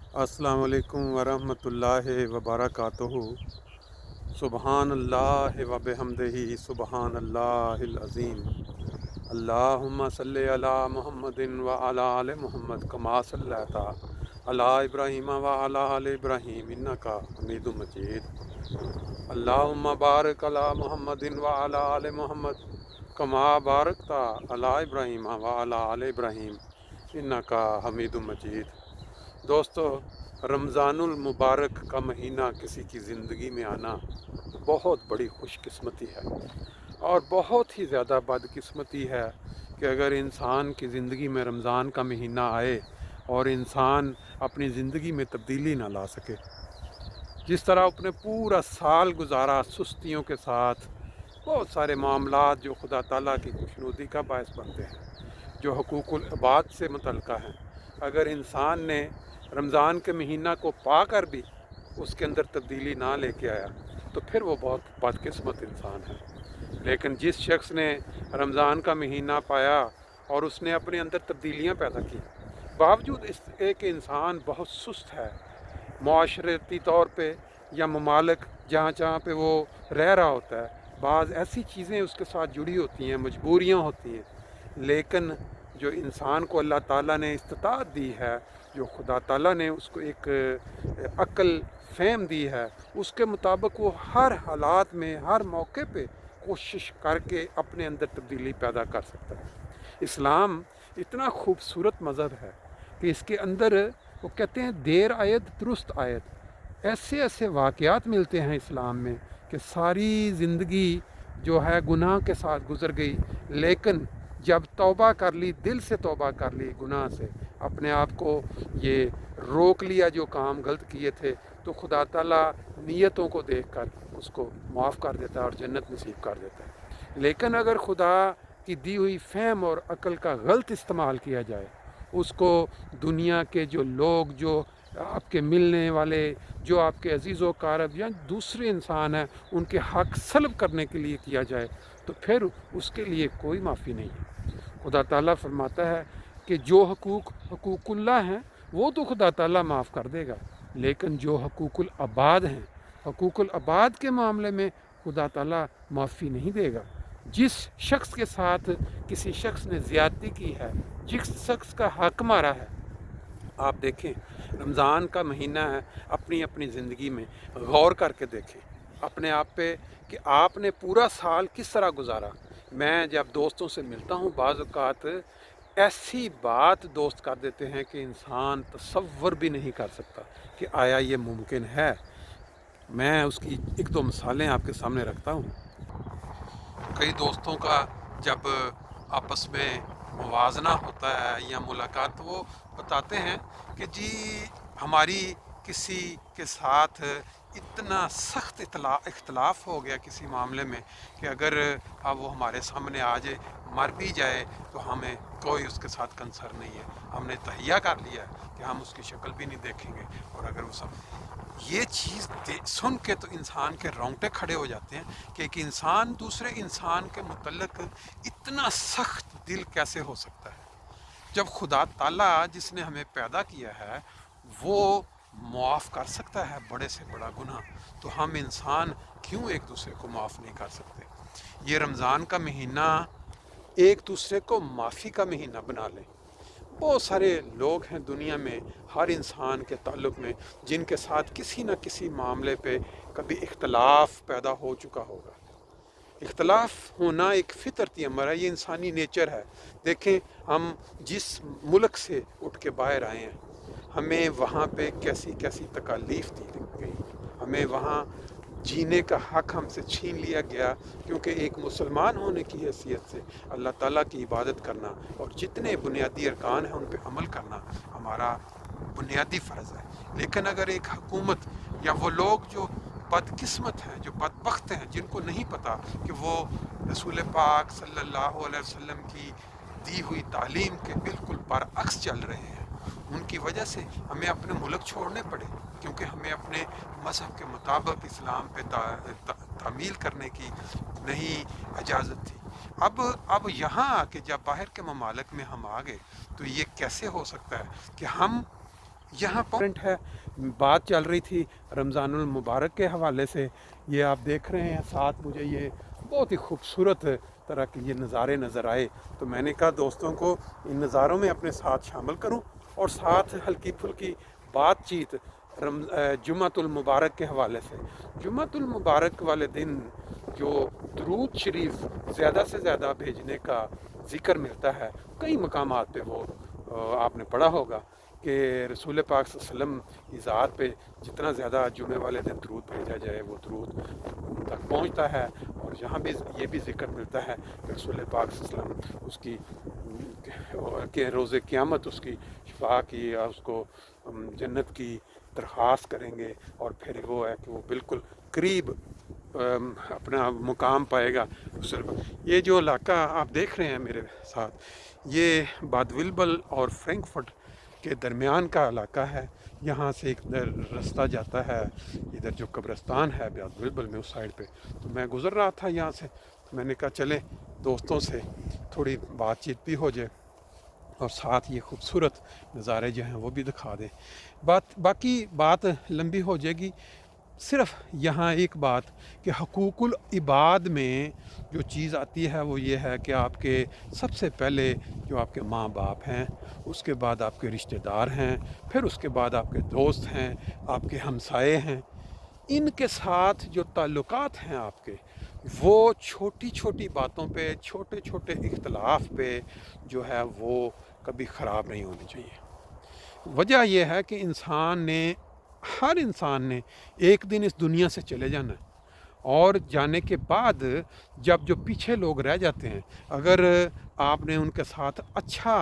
अस्सलाम वालेकुम वरहमतुल्लाहि वबरकातुहू। सुबहान अल्लाह व बिहम्दिही सुबहान अल्लाहिल अज़ीम। अल्लाहुम्मा सल्लि अला मुहम्मदिन व अला आलि मुहम्मद कमा सल्लैता अला इब्राहीम व अला आलि इब्राहीम इन्नका हमीदुम मजीद। अल्लाहुम्मा बारिक अला मुहम्मदिन व अला आलि मुहम्मद कमा बारकता अला इब्राहीम व अला आलि इब्राहीम इन्नका हमीदुम मजीद। दोस्तों, रमज़ानुल मुबारक का महीना किसी की ज़िंदगी में आना बहुत बड़ी खुशकिस्मती है और बहुत ही ज़्यादा बदकिस्मती है कि अगर इंसान की ज़िंदगी में रमज़ान का महीना आए और इंसान अपनी ज़िंदगी में तब्दीली ना ला सके। जिस तरह अपने पूरा साल गुजारा सुस्तियों के साथ, बहुत सारे मामलात जो खुदा ताला की खुशनुदी का बायस बनते हैं, जो हुकूकुल इबाद से मुतल्लिक़ हैं, अगर इंसान ने रमज़ान के महीना को पा कर भी उसके अंदर तब्दीली ना लेके आया तो फिर वो बहुत बदकिस्मत इंसान है। लेकिन जिस शख्स ने रमज़ान का महीना पाया और उसने अपने अंदर तब्दीलियाँ पैदा की, बावजूद इसके कि इंसान बहुत सुस्त है, माशरती तौर पे या ममालिक जहाँ जहाँ पे वो रह रहा होता है, बाज़ ऐसी चीज़ें उसके साथ जुड़ी होती हैं, मजबूरियाँ होती हैं, लेकिन जो इंसान को अल्लाह ताला ने इस्तिताअत दी है, जो खुदा ताला ने उसको एक अक्ल फ़हम दी है, उसके मुताबिक वो हर हालात में, हर मौके पे कोशिश करके अपने अंदर तब्दीली पैदा कर सकता है। इस्लाम इतना खूबसूरत मज़हब है कि इसके अंदर वो कहते हैं देर आयत दुरुस्त आयत। ऐसे ऐसे वाक़यात मिलते हैं इस्लाम में कि सारी ज़िंदगी जो है गुनाह के साथ गुज़र गई, लेकिन जब तौबा कर ली, दिल से तौबा कर ली गुनाह से, अपने आप को ये रोक लिया जो काम गलत किए थे, तो खुदा ताला नीयतों को देखकर उसको माफ़ कर देता है और जन्नत नसीब कर देता है। लेकिन अगर खुदा की दी हुई फ़हम और अक्ल का गलत इस्तेमाल किया जाए, उसको दुनिया के जो लोग, जो आपके मिलने वाले, जो आपके अजीज़ व कारब या दूसरे इंसान हैं, उनके हक़ सल्ब करने के लिए किया जाए, तो फिर उसके लिए कोई माफ़ी नहीं है। खुदा ताला फरमाता है कि जो हकूक़ुल्लाह हैं वो तो खुदा ताला माफ़ कर देगा, लेकिन जो हकूक़ुल अबाद हैं, हकूक़ुल अबाद के मामले में खुदा ताला माफ़ी नहीं देगा। जिस शख्स के साथ किसी शख्स ने ज़्यादती की है, जिस शख्स का हक़ मारा है, आप देखें रमज़ान का महीना है, अपनी अपनी ज़िंदगी में गौर करके देखें अपने आप पे कि आपने पूरा साल किस तरह गुजारा। मैं जब दोस्तों से मिलता हूँ, बाज़ औक़ात ऐसी बात दोस्त कर देते हैं कि इंसान तसव्वुर भी नहीं कर सकता कि आया ये मुमकिन है। मैं उसकी एक दो मिसालें आपके सामने रखता हूँ। कई दोस्तों का जब आपस में मुवाज़ना होता है या मुलाकात, तो वो बताते हैं कि जी हमारी किसी के साथ इतना सख्त इख्तलाफ हो गया किसी मामले में कि अगर अब वो हमारे सामने आ जाए, मर भी जाए, तो हमें कोई उसके साथ कंसर्न नहीं है। हमने तहैया कर लिया है कि हम उसकी शक्ल भी नहीं देखेंगे। और अगर वो सब ये चीज़ सुन के तो इंसान के रोंगटे खड़े हो जाते हैं कि एक इंसान दूसरे इंसान के मुतल्लिक़ इतना सख्त दिल कैसे हो सकता है। जब खुदा ताला जिसने हमें पैदा किया है वो माफ़ कर सकता है बड़े से बड़ा गुनाह, तो हम इंसान क्यों एक दूसरे को माफ़ नहीं कर सकते। ये रमज़ान का महीना एक दूसरे को माफ़ी का महीना बना लें। बहुत सारे लोग हैं दुनिया में, हर इंसान के ताल्लुक़ में, जिनके साथ किसी न किसी मामले पे कभी इख्तलाफ पैदा हो चुका होगा। इख्तलाफ होना एक फितरती अमर है, ये इंसानी नेचर है। देखें हम जिस मुल्क से उठ के बाहर आए हैं, हमें वहाँ पे कैसी कैसी तकालीफ दी गई, हमें वहाँ जीने का हक़ हमसे छीन लिया गया, क्योंकि एक मुसलमान होने की हैसियत से अल्लाह ताला की इबादत करना और जितने बुनियादी अरकान हैं उन पे अमल करना हमारा बुनियादी फ़र्ज़ है। लेकिन अगर एक हुकूमत या वो लोग जो बदकिस्मत हैं, जो बदबख्त हैं, जिनको नहीं पता कि वो रसूल पाक सल्लल्लाहु अलैहि वसल्लम की दी हुई तालीम के बिल्कुल बरअक्स चल रहे हैं, उनकी वजह से हमें अपने मुल्क छोड़ने पड़े, क्योंकि हमें अपने मज़हब के मुताबिक इस्लाम पे तामील करने की नहीं इजाज़त थी। अब यहाँ आके जब बाहर के ममालिक में हम आ गए, तो ये कैसे हो सकता है कि हम यहाँ पर ہے بات چل رہی تھی رمضان المبارک کے حوالے سے. یہ آپ دیکھ رہے ہیں ساتھ مجھے یہ بہت ہی خوبصورت طرح کے یہ نظارے نظر آئے، تو میں نے کہا دوستوں کو ان نظاروں میں اپنے ساتھ شامل کروں اور ساتھ ہلکی پھلکی بات چیت جمعۃ المبارک کے حوالے سے. جمعۃ المبارک والے دن جو درود شریف زیادہ سے زیادہ بھیجنے کا ذکر ملتا ہے کئی مقامات پہ، وہ آپ نے پڑھا ہوگا کہ رسول پاک صلی اللہ علیہ وسلم کی ذات پہ جتنا زیادہ جمعے والے دن درود بھیجا جائے وہ درود تک پہنچتا ہے. اور یہاں بھی یہ بھی ذکر ملتا ہے کہ رسول پاک صلی اللہ علیہ وسلم اس کی کہ روز قیامت اس کی شفاء کی یا اس کو جنت کی درخواست کریں گے، اور پھر وہ ہے کہ وہ بالکل قریب اپنا مقام پائے گا. یہ جو علاقہ آپ دیکھ رہے ہیں میرے ساتھ، یہ بادولبل اور فرینکفرٹ کے درمیان کا علاقہ ہے. یہاں سے ایک رستہ جاتا ہے ادھر جو قبرستان ہے بادولبل میں اس سائڈ پہ، تو میں گزر رہا تھا یہاں سے، تو میں نے کہا چلیں دوستوں سے تھوڑی بات چیت بھی ہو جائے اور ساتھ یہ خوبصورت نظارے جو ہیں وہ بھی دکھا دیں. باقی بات لمبی ہو جائے گی. صرف یہاں ایک بات کہ حقوق العباد میں جو چیز آتی ہے وہ یہ ہے کہ آپ کے سب سے پہلے جو آپ کے ماں باپ ہیں، اس کے بعد آپ کے رشتہ دار ہیں، پھر اس کے بعد آپ کے دوست ہیں، آپ کے ہمسائے ہیں. ان کے ساتھ جو تعلقات ہیں آپ کے، وہ چھوٹی چھوٹی باتوں پہ، چھوٹے چھوٹے اختلاف پہ جو ہے وہ کبھی خراب نہیں ہونے چاہیے. وجہ یہ ہے کہ ہر انسان نے ایک دن اس دنیا سے چلے جانا ہے، اور جانے کے بعد جب جو پیچھے لوگ رہ جاتے ہیں، اگر آپ نے ان کے ساتھ اچھا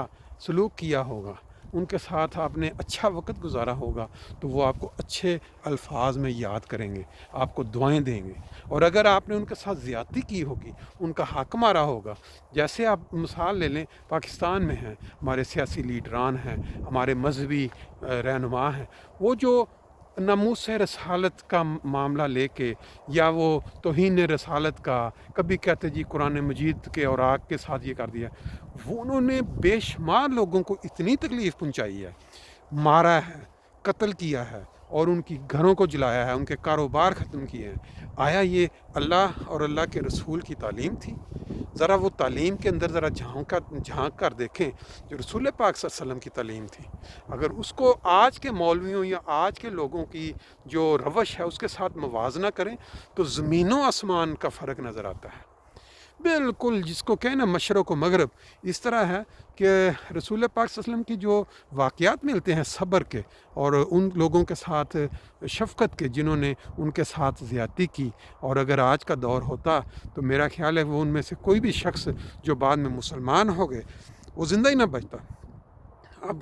سلوک کیا ہوگا، ان کے ساتھ آپ نے اچھا وقت گزارا ہوگا، تو وہ آپ کو اچھے الفاظ میں یاد کریں گے، آپ کو دعائیں دیں گے. اور اگر آپ نے ان کے ساتھ زیادتی کی ہوگی، ان کا حق مارا ہوگا، جیسے آپ مثال لے لیں پاکستان میں ہیں، ہمارے سیاسی لیڈران ہیں، ہمارے مذہبی رہنما ہیں، وہ جو ناموس رسالت کا معاملہ لے کے یا وہ توہین رسالت کا، کبھی کہتے جی قرآن مجید کے اوراق کے ساتھ یہ کر دیا، وہ انہوں نے بے شمار لوگوں کو اتنی تکلیف پہنچائی ہے، مارا ہے، قتل کیا ہے، اور ان کی گھروں کو جلایا ہے، ان کے کاروبار ختم کیے ہیں. آیا یہ اللہ اور اللہ کے رسول کی تعلیم تھی؟ ذرا وہ تعلیم کے اندر ذرا جھانک کر دیکھیں جو رسول پاک صلی اللہ علیہ وسلم کی تعلیم تھی. اگر اس کو آج کے مولویوں یا آج کے لوگوں کی جو روش ہے اس کے ساتھ موازنہ کریں تو زمین و آسمان کا فرق نظر آتا ہے. بالکل جس کو کہنا مشرق و مغرب، اس طرح ہے کہ رسول پاک صلی اللہ علیہ وسلم کی جو واقعات ملتے ہیں صبر کے، اور ان لوگوں کے ساتھ شفقت کے جنہوں نے ان کے ساتھ زیادتی کی، اور اگر آج کا دور ہوتا تو میرا خیال ہے وہ ان میں سے کوئی بھی شخص جو بعد میں مسلمان ہو گئے وہ زندہ ہی نہ بچتا. اب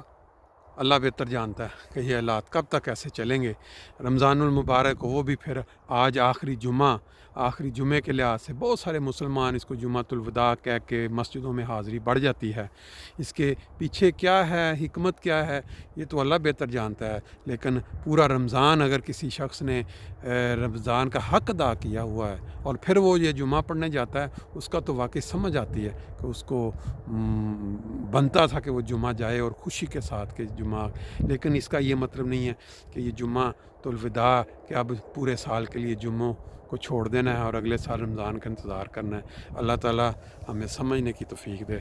اللہ بہتر جانتا ہے کہ یہ حالات کب تک ایسے چلیں گے. رمضان المبارک وہ بھی پھر آج آخری جمعے کے لحاظ سے بہت سارے مسلمان اس کو جمعۃ الوداع کہہ کے مسجدوں میں حاضری بڑھ جاتی ہے. اس کے پیچھے کیا ہے، حکمت کیا ہے، یہ تو اللہ بہتر جانتا ہے. لیکن پورا رمضان اگر کسی شخص نے رمضان کا حق ادا کیا ہوا ہے اور پھر وہ یہ جمعہ پڑھنے جاتا ہے، اس کا تو واقعی سمجھ آتی ہے کہ اس کو بنتا تھا کہ وہ جمعہ جائے اور خوشی کے ساتھ کہ جمعہ. لیکن اس کا یہ مطلب نہیں ہے کہ یہ جمعہ تو الوداع کہ اب پورے سال کے لیے جمعوں کو چھوڑ دینا ہے اور اگلے سال رمضان کا انتظار کرنا ہے. اللہ تعالی ہمیں سمجھنے کی توفیق دے.